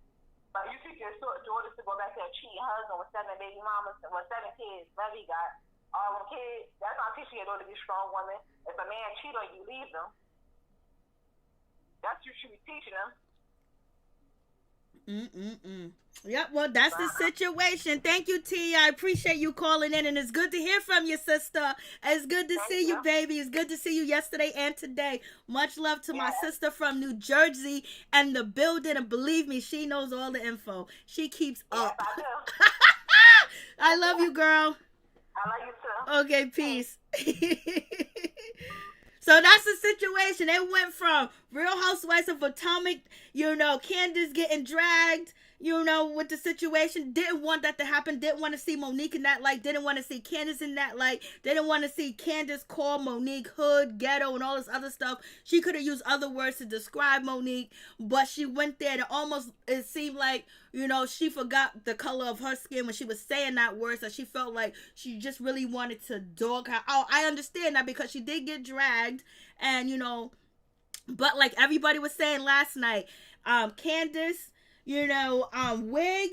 But you teach your daughters to go back to a cheating husband with 7 baby mamas, with 7 kids, whatever he got. All them kids, that's not teaching your daughter to be strong women. If a man cheat on you, leave them. That's what you should be teaching them. Yep, well, that's the situation. Thank you, T. I appreciate you calling in, and it's good to hear from you, sister. It's good to see you, baby. It's good to see you yesterday and today. Much love to my sister from New Jersey and the building, and believe me, she knows all the info. She keeps up. I do. I love you, girl. I love you, too. Okay, peace. So that's the situation. It went from Real Housewives of Potomac, Candace getting dragged, with the situation. Didn't want that to happen. Didn't want to see Monique in that light. Didn't want to see Candace in that light. Didn't want to see Candace call Monique hood, ghetto, and all this other stuff. She could have used other words to describe Monique, but she went there and it seemed like, she forgot the color of her skin when she was saying that word, so she felt like she just really wanted to dog her out. I understand that because she did get dragged, and, but like everybody was saying last night, Candace, Wig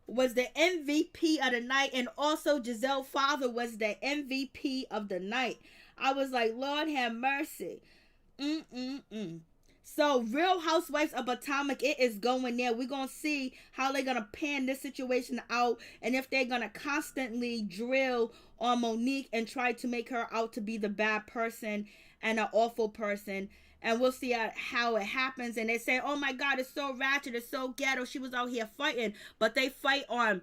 was the MVP of the night, and also Gisele's father was the MVP of the night. I was like, Lord have mercy. So, Real Housewives of Potomac, it is going there. We're going to see how they're going to pan this situation out, and if they're going to constantly drill on Monique and try to make her out to be the bad person and an awful person. And we'll see how it happens. And they say, oh my God, it's so ratchet, it's so ghetto. She was out here fighting. But they fight on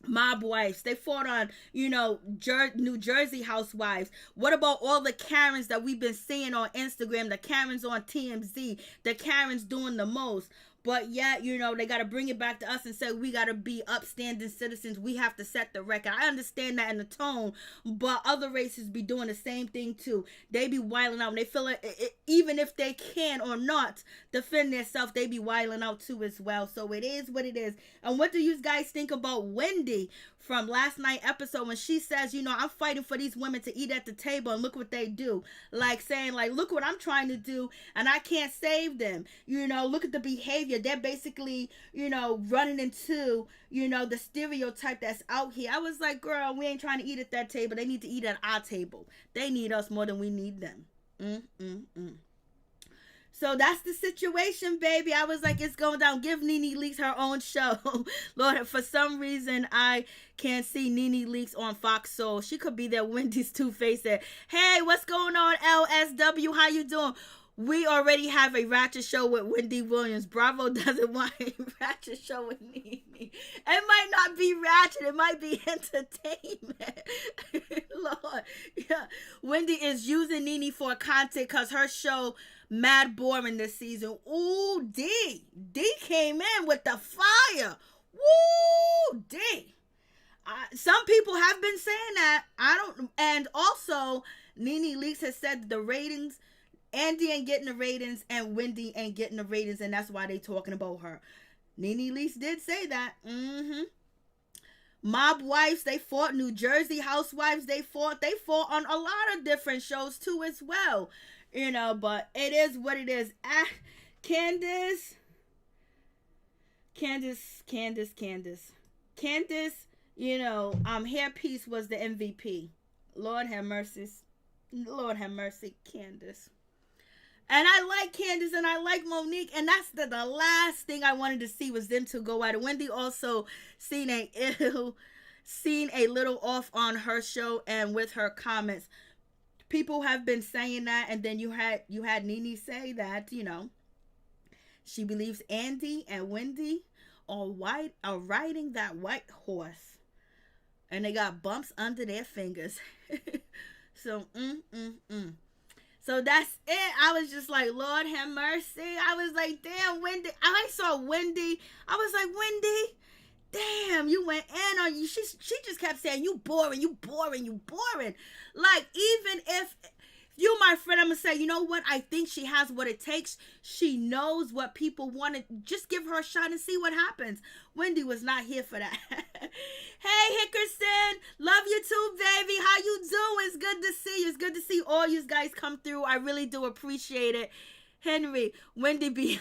mob wives. They fought on, New Jersey housewives. What about all the Karens that we've been seeing on Instagram? The Karens on TMZ. The Karens doing the most. But yet, they got to bring it back to us and say we got to be upstanding citizens. We have to set the record. I understand that in the tone, but other races be doing the same thing too. They be wilding out. And they feel like even if they can or not defend themselves, they be wilding out too as well. So it is what it is. And what do you guys think about Wendy from last night's episode when she says, I'm fighting for these women to eat at the table, and look what they do. Like saying, look what I'm trying to do, and I can't save them. Look at the behavior. They're basically, running into, the stereotype that's out here. I was like, girl, we ain't trying to eat at that table. They need to eat at our table. They need us more than we need them. So that's the situation, baby. I was like, it's going down. Give Nene Leakes her own show. Lord, for some reason, I can't see Nene Leakes on Fox Soul. She could be there, Wendy's two-faced. Hey, what's going on, LSW? How you doing? We already have a ratchet show with Wendy Williams. Bravo doesn't want a ratchet show with Nene. It might not be ratchet. It might be entertainment. Lord. Yeah. Wendy is using Nene for content because her show mad boring this season. Ooh, D. D came in with the fire. Woo, D. Some people have been saying that. And also, Nene Leakes has said the ratings, Andy ain't getting the ratings and Wendy ain't getting the ratings, and that's why they talking about her. Nene Leakes did say that. Mob Wives, they fought. New Jersey Housewives, they fought. They fought on a lot of different shows too as well. But it is what it is. Candace, Hairpiece was the MVP. Lord have mercy, Candace. And I like Candace and I like Monique, and that's the last thing I wanted to see was them to go at it. Wendy also seen a little off on her show and with her comments. People have been saying that, and then you had Nene say that, she believes Andy and Wendy are riding that white horse. And they got bumps under their fingers. So, So that's it. I was just like, Lord have mercy. I was like, damn, Wendy. I saw Wendy. I was like, Wendy, damn, you went in on you. She just kept saying, you boring. Like, even if you, my friend, I'm going to say, you know what? I think she has what it takes. She knows what people want to. Just give her a shot and see what happens. Wendy was not here for that. Hey, Hickerson. Love you too, baby. How you doing? It's good to see you. It's good to see all you guys come through. I really do appreciate it. Henry, Wendy B.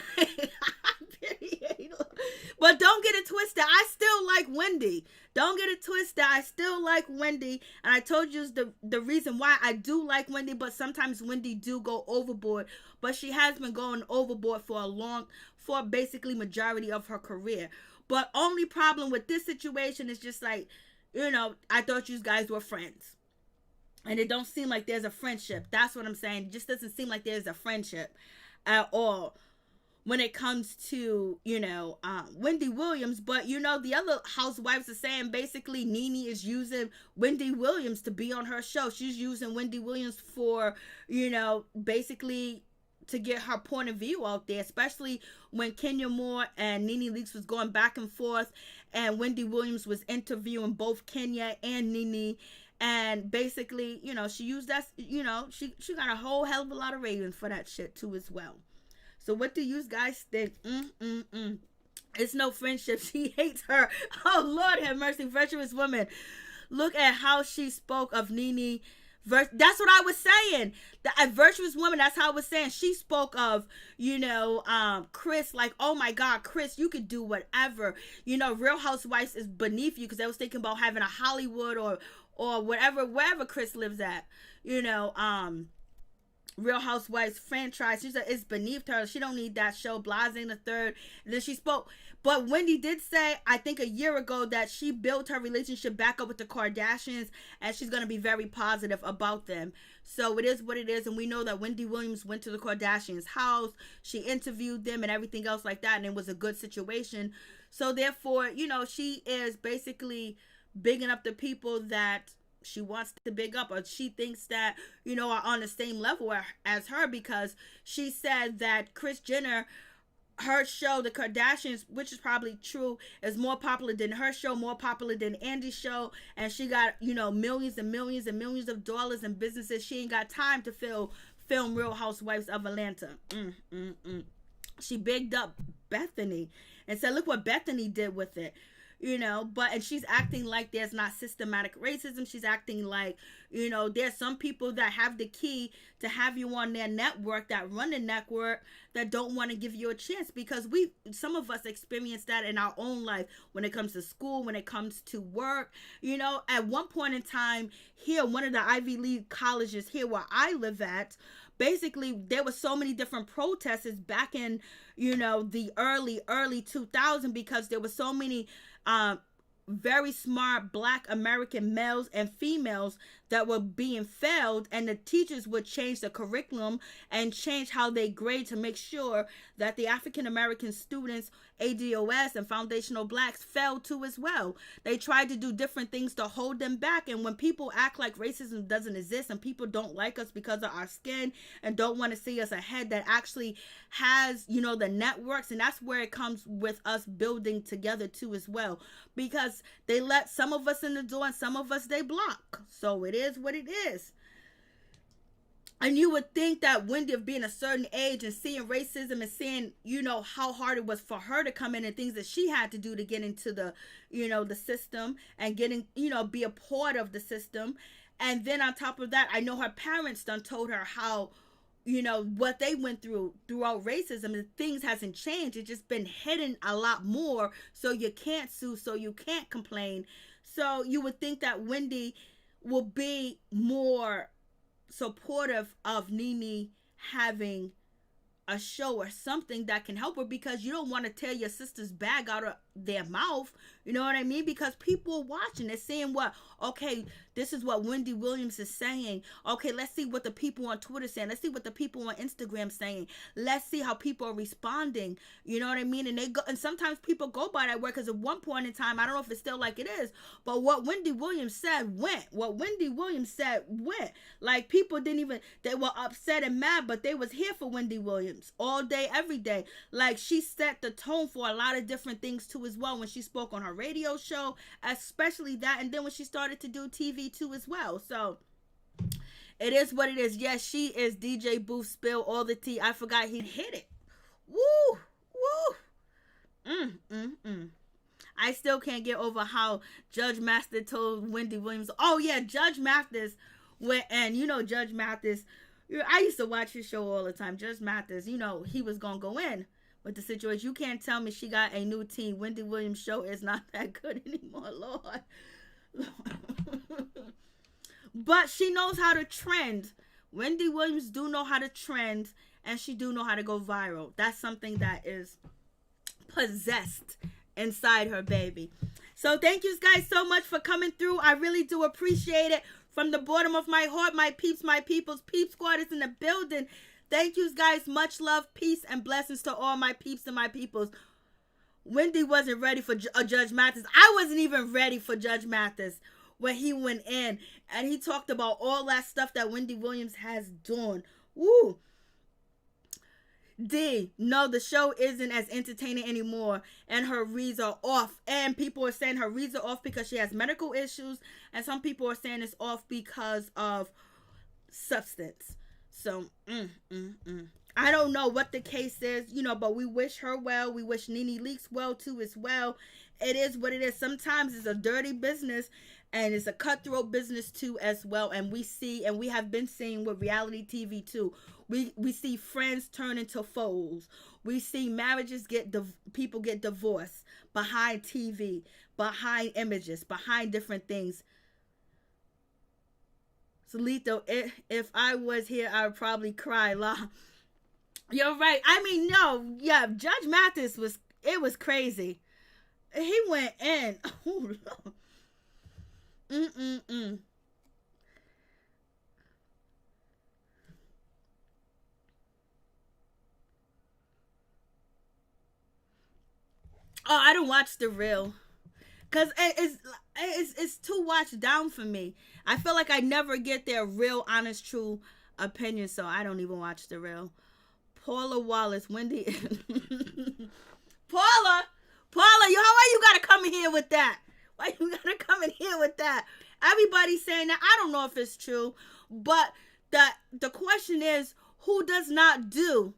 But don't get it twisted. I still like Wendy. Don't get it twisted. I still like Wendy. And I told you the reason why I do like Wendy, but sometimes Wendy do go overboard. But she has been going overboard for basically majority of her career. But only problem with this situation is just like, I thought you guys were friends. And it don't seem like there's a friendship. That's what I'm saying. It just doesn't seem like there's a friendship at all when it comes to, Wendy Williams. But, the other housewives are saying basically Nene is using Wendy Williams to be on her show. She's using Wendy Williams for, basically to get her point of view out there, especially when Kenya Moore and Nene Leakes was going back and forth, and Wendy Williams was interviewing both Kenya and Nene. And basically, she used that, she got a whole hell of a lot of ratings for that shit too as well. So what do you guys think? It's no friendship. She hates her. Oh, Lord have mercy. Virtuous woman. Look at how she spoke of Nene. That's what I was saying. A virtuous woman, that's how I was saying. She spoke of, Chris, like, oh my God, Chris, you could do whatever. Real Housewives is beneath you, because I was thinking about having a Hollywood or wherever Chris lives at, Real Housewives franchise. She said it's beneath her. She don't need that show. Blasing the third. And then she spoke. But Wendy did say, I think a year ago, that she built her relationship back up with the Kardashians, and she's going to be very positive about them. So it is what it is. And we know that Wendy Williams went to the Kardashians' house. She interviewed them and everything else like that. And it was a good situation. So therefore, she is basically bigging up the people that she wants to big up, or she thinks that, are on the same level as her, because she said that Kris Jenner, her show, The Kardashians, which is probably true, is more popular than her show, more popular than Andy's show, and she got, millions and millions and millions of dollars in businesses. She ain't got time to film Real Housewives of Atlanta. She bigged up Bethany and said, look what Bethany did with it. And she's acting like there's not systematic racism. She's acting like, there's some people that have the key to have you on their network, that run the network, that don't want to give you a chance, because some of us experience that in our own life when it comes to school, when it comes to work. At one point in time here, one of the Ivy League colleges here where I live at, basically there were so many different protesters back in, the early 2000s, because there were so many very smart Black American males and females that were being failed, and the teachers would change the curriculum and change how they grade to make sure that the African American students, ADOS and foundational blacks, failed too as well. They tried to do different things to hold them back, and when people act like racism doesn't exist and people don't like us because of our skin and don't want to see us ahead, that actually has, you know, the networks, and that's where it comes with us building together too as well, because they let some of us in the door and some of us they block. So it is what it is. And you would think that Wendy, of being a certain age and seeing racism and seeing, you know, how hard it was for her to come in and things that she had to do to get into the, you know, the system and getting, you know, be a part of the system. And then on top of that, I know her parents done told her how, you know, what they went through throughout racism, and things hasn't changed. It's just been hidden a lot more. So you can't sue, so you can't complain. So you would think that Wendy will be more supportive of Nene having a show or something that can help her, because you don't want to tear your sister's bag out of their mouth, you know what I mean? Because people are watching, they're saying what, okay, this is what Wendy Williams is saying. Okay, let's see what the people on Twitter saying. Let's see what the people on Instagram saying. Let's see how people are responding. You know what I mean? And they go, and sometimes people go by that word, because at one point in time, I don't know if it's still like it is, but what Wendy Williams said went. What Wendy Williams said went. Like, people didn't even, they were upset and mad, but they was here for Wendy Williams all day, every day. Like, she set the tone for a lot of different things too as well when she spoke on her radio show, especially that, and then when she started to do TV too as well. So it is what it is. Yes, she is DJ Booth, spill all the tea. I forgot he hit it. Woo, woo. I still can't get over how Judge Mathis told Wendy Williams. Oh yeah, Judge Mathis went, and you know Judge Mathis, I used to watch his show all the time. Judge Mathis, you know, he was gonna go in with the situation. You can't tell me she got a new team. Wendy Williams' show is not that good anymore, Lord. But she knows how to trend. Wendy Williams do know how to trend, and she do know how to go viral. That's something that is possessed inside her, baby. So thank you guys so much for coming through. I really do appreciate it. From the bottom of my heart, my peeps, my peoples, Peep Squad is in the building. Thank you guys. Much love, peace, and blessings to all my peeps and my peoples. Wendy wasn't ready for Judge Mathis. I wasn't even ready for Judge Mathis when he went in and he talked about all that stuff that Wendy Williams has done. Woo. No, the show isn't as entertaining anymore, and her reads are off. And people are saying her reads are off because she has medical issues, and some people are saying it's off because of substance. So, I don't know what the case is, you know, but we wish her well. We wish Nene Leakes well too as well. It is what it is. Sometimes it's a dirty business, and it's a cutthroat business too as well. And we see, and we have been seeing with reality TV too. We see friends turn into foes. We see marriages people get divorced behind TV, behind images, behind different things. Solito, if I was here, I would probably cry. You're right. I mean, no, yeah, Judge Mathis was crazy. He went in. Oh, I don't watch The Real, cause it's too watched down for me. I feel like I never get their real, honest, true opinion, so I don't even watch The Real. Paula Wallace, Wendy, Paula, why you gotta come in here with that? Why you gotta come in here with that? Everybody's saying that. I don't know if it's true, but the question is, who does not do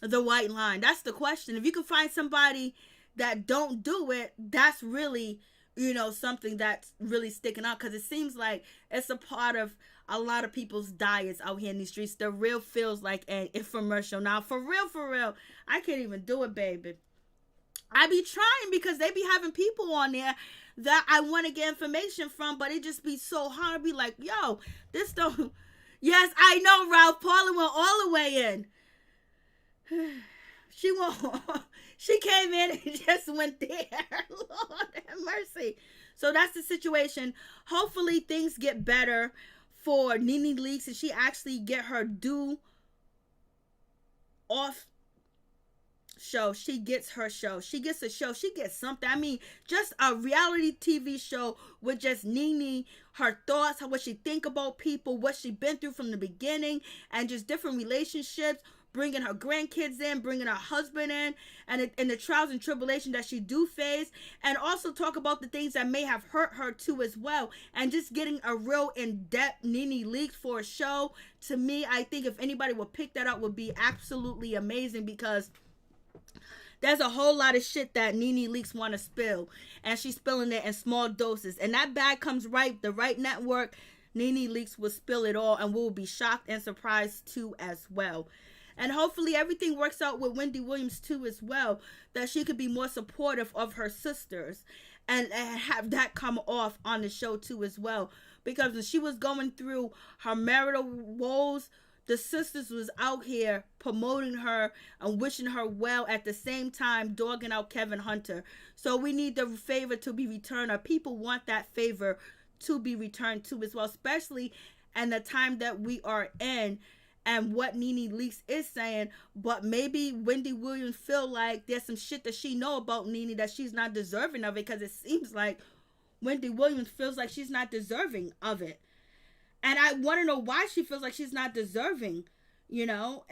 the white line? That's the question. If you can find somebody that don't do it, that's really, you know, something that's really sticking out, because it seems like it's a part of a lot of people's diets out here in these streets. The Real feels like an infomercial. Now, for real, I can't even do it, baby. I be trying because they be having people on there that I want to get information from, but it just be so hard. Be like, yo, this don't. Yes, I know, Ralph. Paula went all the way in. She came in and just went there. Lord have mercy. So that's the situation. Hopefully things get better for Nene Leakes and she actually get her due off show. She gets her show. She gets a show. She gets something. I mean, just a reality TV show with just Nene, her thoughts, what she think about people, what she been through from the beginning, and just different relationships, bringing her grandkids in, bringing her husband in, and the trials and tribulation that she do face, and also talk about the things that may have hurt her too as well, and just getting a real in-depth Nene Leakes for a show. To me, I think if anybody would pick that up, would be absolutely amazing, because there's a whole lot of shit that Nene Leakes want to spill, and she's spilling it in small doses, and that bag comes right, the right network, Nene Leakes will spill it all, and we'll be shocked and surprised too as well. And hopefully everything works out with Wendy Williams too as well, that she could be more supportive of her sisters and have that come off on the show too as well. Because when she was going through her marital woes, the sisters was out here promoting her and wishing her well, at the same time dogging out Kevin Hunter. So we need the favor to be returned, or people want that favor to be returned too as well, especially in the time that we are in and what Nene Leakes is saying. But maybe Wendy Williams feel like there's some shit that she know about Nene that she's not deserving of it, because it seems like Wendy Williams feels like she's not deserving of it. And I want to know why she feels like she's not deserving, you know,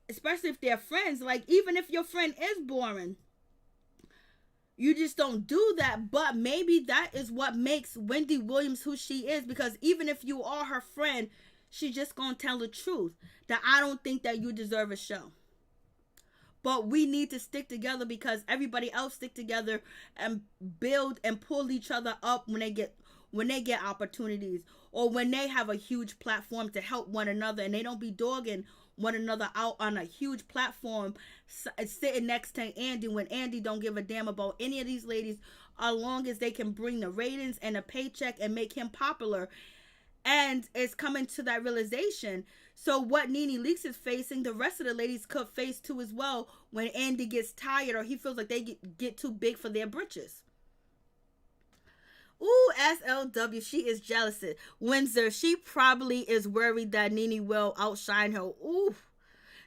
especially if they're friends. Like, even if your friend is boring, you just don't do that. But maybe that is what makes Wendy Williams who she is, because even if you are her friend, she just gonna tell the truth, that I don't think that you deserve a show. But we need to stick together, because everybody else stick together and build and pull each other up when they get opportunities, or when they have a huge platform to help one another, and they don't be dogging one another out on a huge platform sitting next to Andy, when Andy don't give a damn about any of these ladies, as long as they can bring the ratings and a paycheck and make him popular. And it's coming to that realization. So what Nene Leakes is facing, the rest of the ladies could face too as well, when Andy gets tired or he feels like they get too big for their britches. Ooh, SLW, she is jealous. Windsor, she probably is worried that Nene will outshine her. Ooh,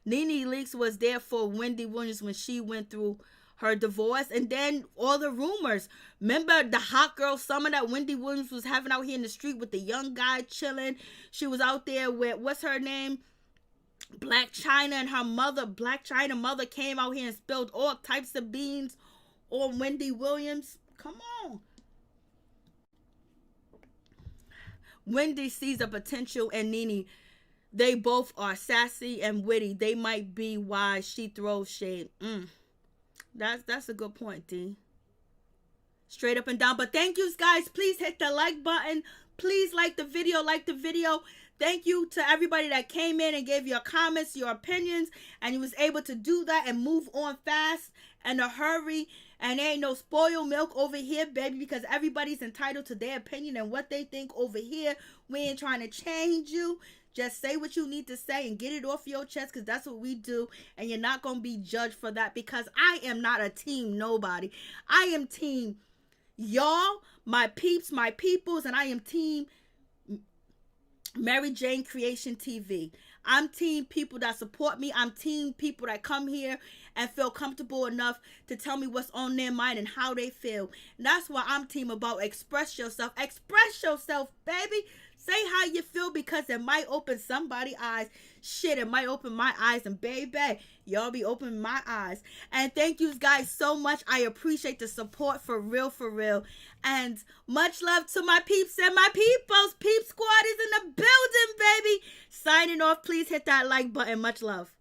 Nene Leakes was there for Wendy Williams when she went through her divorce, and then all the rumors. Remember the hot girl summer that Wendy Williams was having out here in the street with the young guy chilling? She was out there with, what's her name? Black China, and her mother, Black China mother, came out here and spilled all types of beans on Wendy Williams. Come on. Wendy sees a potential in Nene. They both are sassy and witty. They might be why she throws shade. That's a good point, D. Straight up and down. But thank you guys. Please hit the like button. Please like the video. Thank you to everybody that came in and gave your comments, your opinions, and you was able to do that and move on fast and a hurry. And there ain't no spoiled milk over here, baby, because everybody's entitled to their opinion and what they think over here. We ain't trying to change you. Just say what you need to say and get it off your chest, because that's what we do. And you're not going to be judged for that, because I am not a team nobody. I am team y'all, my peeps, my peoples, and I am team Mary Jane Creation TV. I'm team people that support me. I'm team people that come here and feel comfortable enough to tell me what's on their mind and how they feel. And that's why I'm team about express yourself. Express yourself, baby. Say how you feel, because it might open somebody's eyes. Shit, it might open my eyes, and baby, y'all be opening my eyes. And thank you guys so much. I appreciate the support, for real, for real. And much love to my peeps and my peoples. Peep Squad is in the building, baby. Signing off. Please hit that like button. Much love.